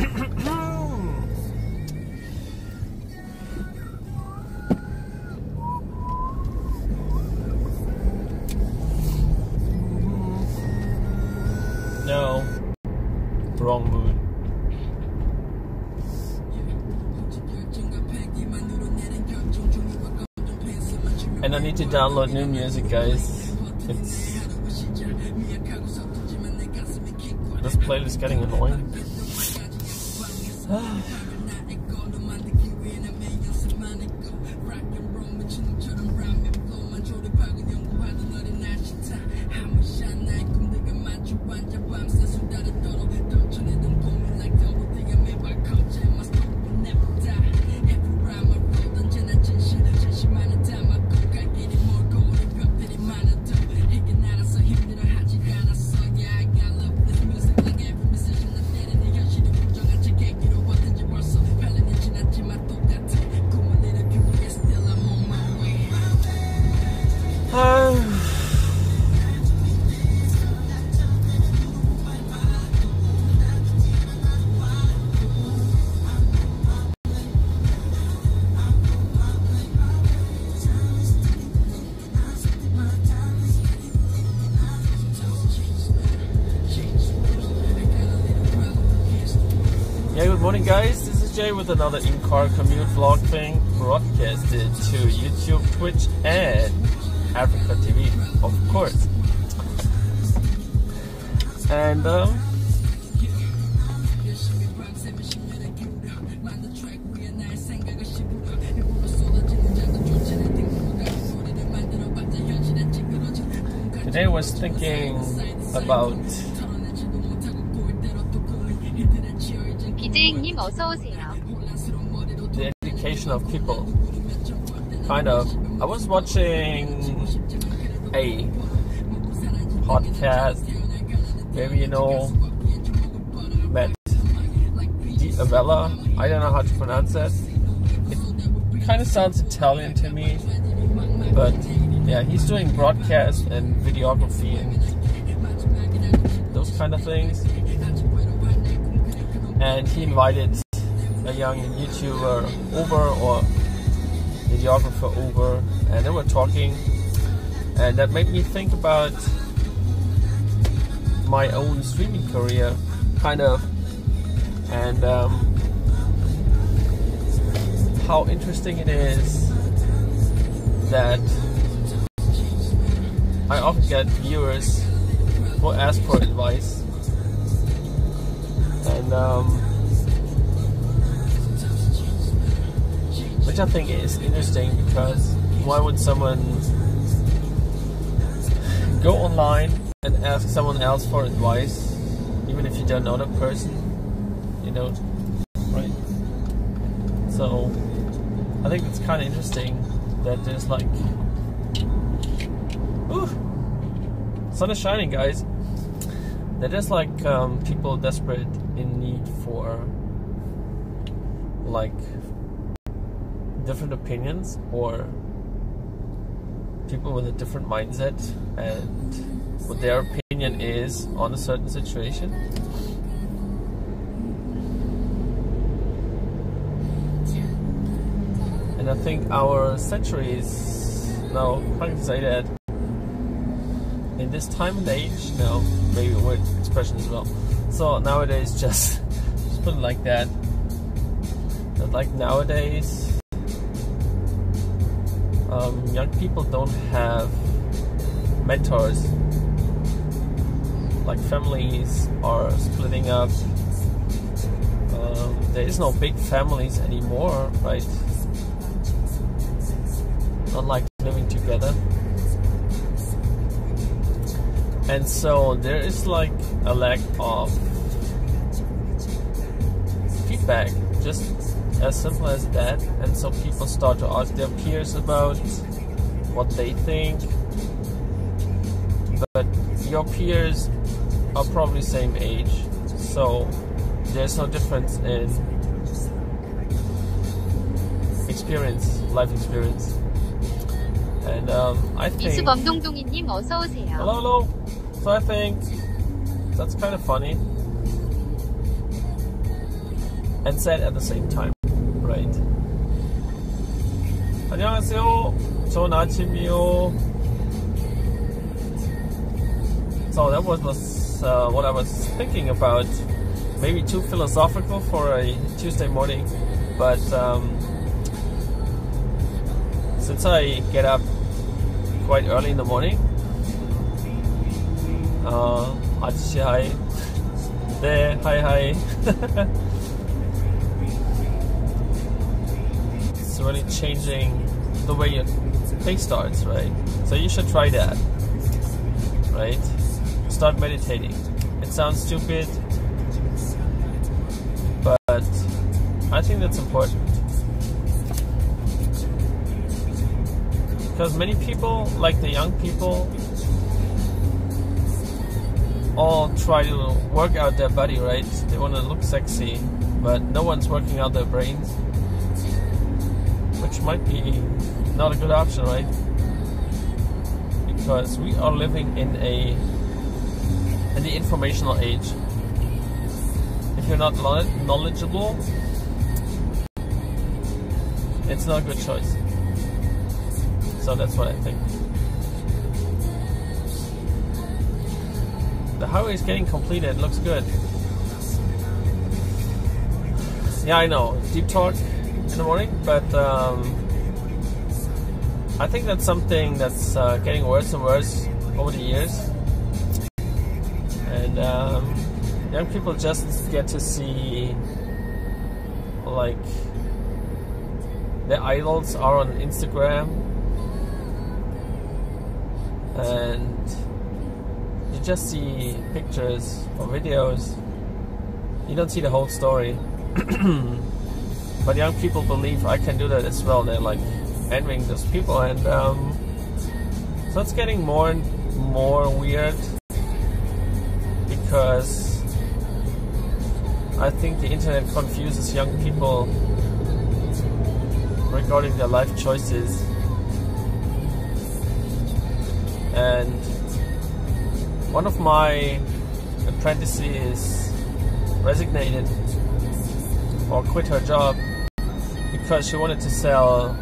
No, wrong mood. And I need to download new music, guys. This playlist is getting annoying. Yeah, good morning guys, this is Jay with another in-car commute vlog thing, broadcasted to YouTube, Twitch and Africa TV, of course. And today I was thinking about BJJAYK님 어서 오세요. the education of people. Kind of. I was watching a podcast. Maybe you know Matt Avella. I don't know how to pronounce that. It kind of sounds Italian to me, but yeah, he's doing broadcast and videography and those kind of things. And he invited a young YouTuber over, or videographer over, and they were talking, and that made me think about my own streaming career, kind of, and how interesting it is that I often get viewers who ask for advice. And which I think is interesting, because why would someone go online and ask someone else for advice, even if you don't know the person, you know, right? So I think it's kind of interesting that there's like, ooh, sun is shining, guys. That there's like people desperate in need for like different opinions, or people with a different mindset and what their opinion is on a certain situation. And I think our centuries, now I can say that in this time and age, no, maybe a word expression as well. So nowadays, just put it like that. That like nowadays, young people don't have mentors. Like families are splitting up. There is no big families anymore, right? Not like living together. And so there is like a lack of feedback, just as simple as that. And so people start to ask their peers about what they think, but your peers are probably same age, so there's no difference in experience, life experience. And I think 이수범동동이님 어서 오세요. hello. So I think that's kind of funny. and sad at the same time, right? 안녕하세요. 좋은 아침이요. So that was what I was thinking about. Maybe too philosophical for a Tuesday morning, but since I get up quite early in the morning, 아저씨 hi. 네, hi. It's really changing the way your day starts, right? So you should try that, right? Start meditating. It sounds stupid, but I think that's important. Because many people, like the young people, all try to work out their body, right? They want to look sexy, but no one's working out their brains, which might be not a good option, right? Because we are living in the informational age. If you're not knowledgeable, it's not a good choice. So that's what I think. The highway is getting completed. Looks good. Yeah, I know. Deep talk in the morning, but I think that's something that's getting worse and worse over the years. And young people just get to see, like, their idols are on Instagram, and you just see pictures or videos. You don't see the whole story. But young people believe I can do that as well. They're like envying those people, and so it's getting more and more weird, because I think the internet confuses young people regarding their life choices. And one of my apprentices resignated or quit her job because she wanted to sell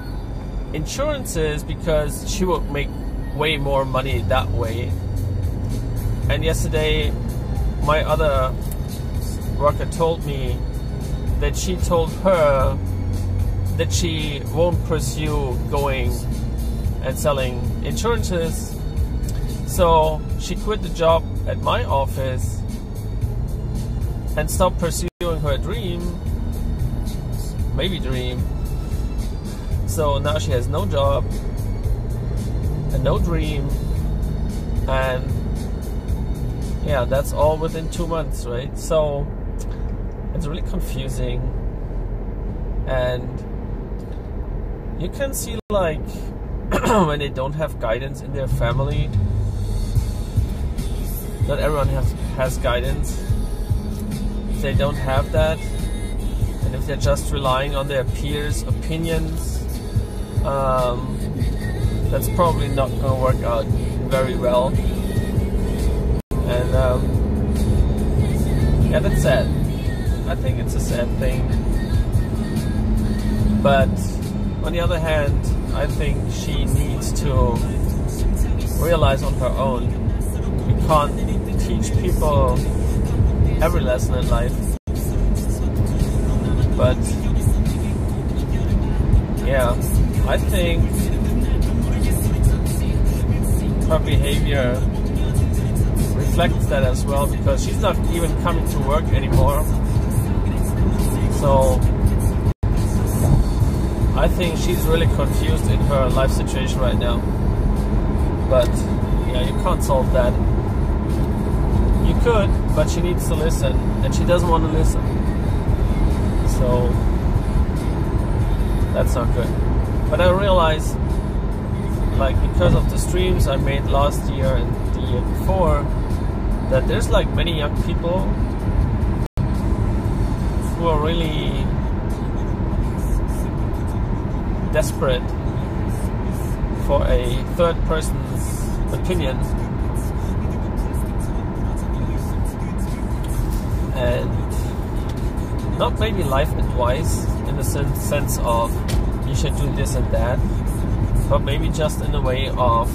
insurances, because she would make way more money that way. And yesterday my other worker told me that she told her that she won't pursue going and selling insurances. So she quit the job at my office and stopped pursuing her dream, maybe dream. So now she has no job and no dream, and yeah, that's all within 2 months, right? So it's really confusing, and you can see, like, when they don't have guidance in their family. Not everyone has guidance. If they don't have that, and if they're just relying on their peers' opinions, that's probably not going to work out very well. And yeah, that's sad. I think it's a sad thing. But on the other hand, I think she needs to realize on her own, we can't teach people every lesson in life. But yeah, I think her behavior reflects that as well, because she's not even coming to work anymore. So I think she's really confused in her life situation right now. But yeah, you can't solve that. You could, but she needs to listen, and she doesn't want to listen. So that's not good. But I realize, like, because of the streams I made last year and the year before, that there's like many young people who are really desperate for a third person's opinion, and not maybe life advice in the sense of you should do this and that, but maybe just in a way of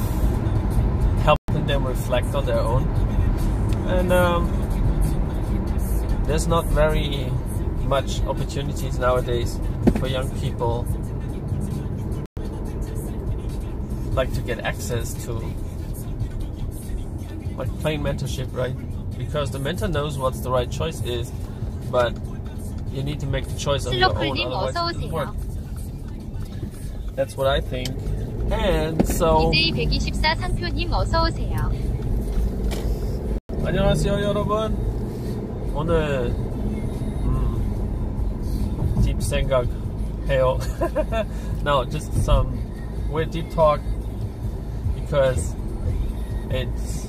helping them reflect on their own. And there's not very much opportunities nowadays for young people like to get access to like plain mentorship, right? Because the mentor knows what the right choice is, but you need to make the choice on your own, otherwise it doesn't work. That's what I think. And so BJ124 상표님 어서 오세요. 안녕하세요 여러분. 오늘 deep 생각 해요. No, just some weird deep talk because it's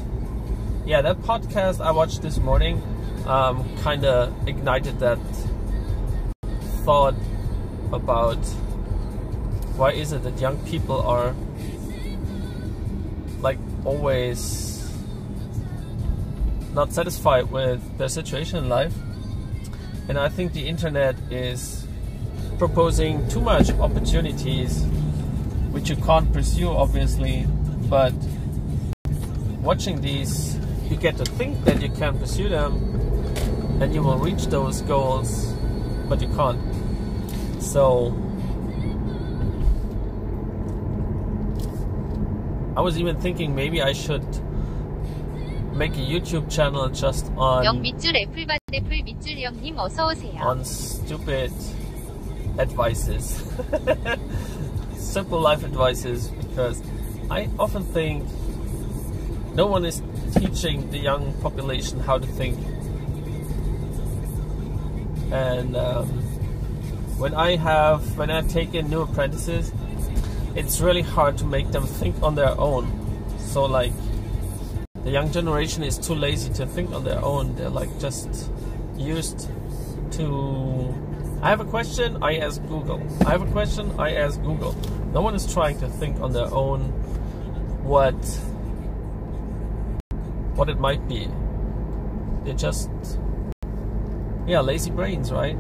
that podcast I watched this morning kind of ignited that thought about why is it that young people are like always not satisfied with their situation in life. And I think the internet is proposing too much opportunities which you can't pursue obviously, but watching these you get to think that you can pursue them and you will reach those goals, but you can't. So I was even thinking maybe I should make a YouTube channel just on stupid advices, simple life advices, because I often think no one is teaching the young population how to think. And when I take in new apprentices, it's really hard to make them think on their own. So like the young generation is too lazy to think on their own. They're like just used to, I have a question, I ask Google. I have a question, I ask Google. No one is trying to think on their own what it might be. They're just lazy brains, right?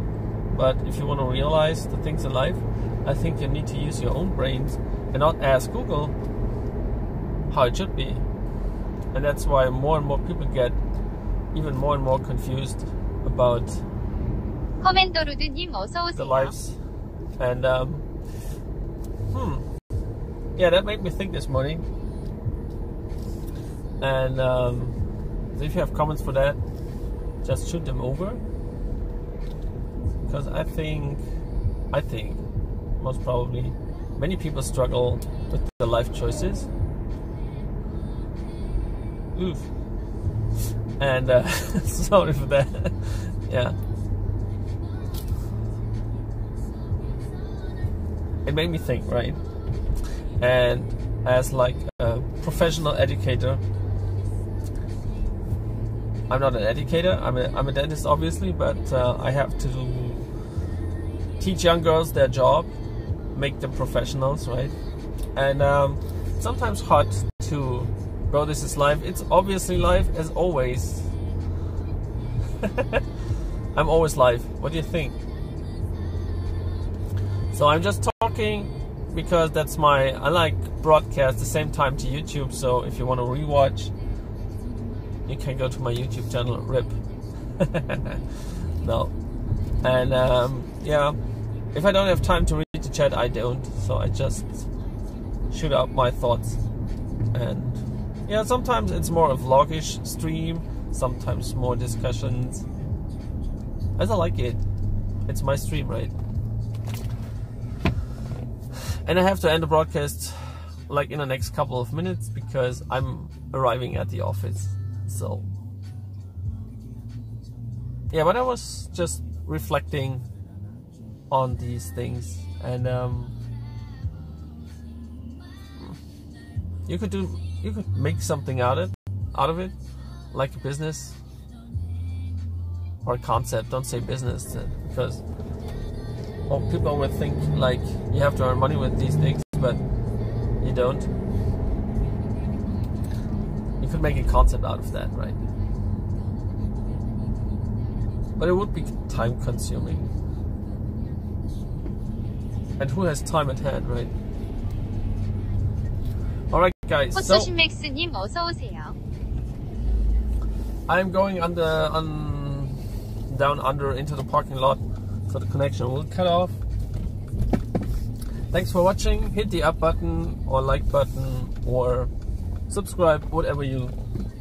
But if you want to realize the things in life, I think you need to use your own brains and not ask Google how it should be. And that's why more and more people get even more and more confused about the lives. And that made me think this morning. And if you have comments for that, just shoot them over. Because I think most probably many people struggle with their life choices. Oof. And sorry for that. Yeah. It made me think, right? And as like a professional educator, I'm not an educator, I'm a dentist obviously, but I have to teach young girls their job, make them professionals, right? And sometimes hard to, bro, this is life. It's obviously life, as always. I'm always live. What do you think? So I'm just talking because that's I like broadcast the same time to YouTube. So if you want to rewatch, you can go to my YouTube channel, RIP. No. And if I don't have time to read the chat, I don't. So I just shoot out my thoughts. And sometimes it's more a vlogish stream, sometimes more discussions. As I like it. It's my stream, right? And I have to end the broadcast like in the next couple of minutes because I'm arriving at the office. So but I was just reflecting on these things, and you could make something out of it, like a business or a concept. Don't say business, because people would think like you have to earn money with these things, but you don't. You could make a concept out of that, right? but it would be time consuming. And who has time at hand, right? Alright guys, so 호수신맥스님 어서 오세요. I'm going down under into the parking lot, so the connection will cut off. Thanks for watching. Hit the up button or like button or subscribe, whatever you